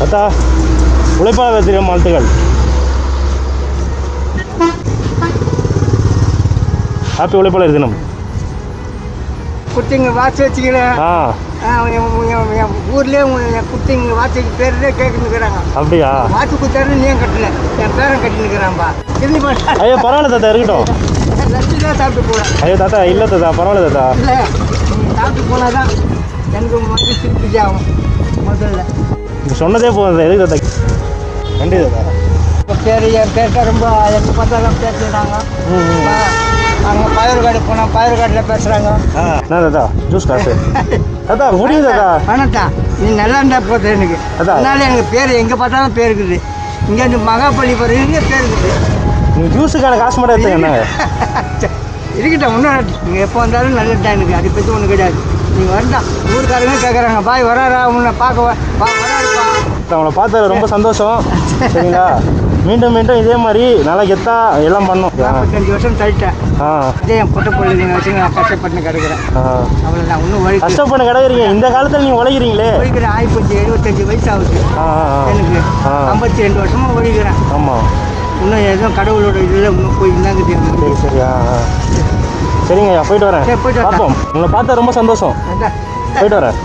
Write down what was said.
தாத்தா உழைப்பாளர் தினம் வாழ்த்துக்கள். ஹாப்பி உழைப்பாளர் தினம். குட்டிங்க வாட்ச் வச்சுக்கிறேன். ஊர்லேயே குட்டிங்க வாட்சுக்கு பேருலே கேட்டுக்கிறாங்க. அப்படியா? வாட்ச் குத்தாரு நீ ஏன் கட்டல, என் பேரன் கட்டினுக்கிறான்பா. திரும்பி பார்த்தா ஐயோ பரவாயில்ல தாத்தா, இருக்கட்டும். லட்சம் தான் சாப்பிட்டு போகிறேன். ஐயோ தாத்தா இல்லை தாத்தா, பரவாயில்ல தாத்தா. இல்லை நீ சாப்பிட்டு போனால் தான் எனக்கு வந்து திருப்தி ஆகும். முதல்ல நீங்கள் சொன்னதே போதும் சார். எதுக்கு தாத்தா? நன்றி தாத்தா. இப்போ பேர் என் பேர்கிட்ட ரொம்ப எங்கே பார்த்தாலும் பேசுகிறாங்க. அவங்க பயறுகாடு போனால் பயறுகாட்டில் பேசுகிறாங்க. என்ன தாத்தா ஜூஸ் காசு தாத்தா முடியும் தாத்தா. வேணாத்தா நீ நல்லா இருந்தால் போதும் எனக்கு. அதனால எனக்கு பேர் எங்கே பார்த்தாலும் பேர் இருக்குது. இங்கேருந்து மகாபலிபுரம் பேர் இருக்குது. நீங்கள் ஜூஸுக்கான காசு மட்டும் எடுத்துங்க. இருக்கட்டும் ஒன்றும் நீங்கள் எப்போ வந்தாலும் நல்லது தான் எனக்கு. அதை பற்றி ஒன்றும் கிடையாது. நீங்கள் வந்தால் ஊருக்காரங்க கேட்குறாங்க பாய் வராரா உன்னை பார்க்க வராருப்பா. அவங்கள பார்த்தது ரொம்ப சந்தோஷம். சரிங்களா? மீண்டும் மீண்டும் இதே மாதிரி நல்லா கெத்தா எல்லாம் பண்ணும். 45 வருஷம் தள்ளிட்டேன். இதே என் பொட்டை பொண்ணு நீங்கள் வச்சு நான் கஷ்டப்பட்டு கிடக்குறேன். அவ்வளோதான் ஒன்றும் உழைக்க கஷ்டப்பட்டு கிடக்குறீங்க. இந்த காலத்தில் நீங்கள் உழைக்கிறீங்களே. உழைக்கிறேன். 75 வயசு ஆகுது எனக்கு. 52 வருஷமாக உழைக்கிறேன். ஆமாம். இன்னும் எதுவும் கடவுளோட இதில் இன்னும் போய் இருந்தாங்க. சரி சரியா சரிங்க, போயிட்டு வரேன். சரி போயிட்டு பார்ப்போம். உங்களை பார்த்தா ரொம்ப சந்தோஷம். போயிட்டு வரேன்.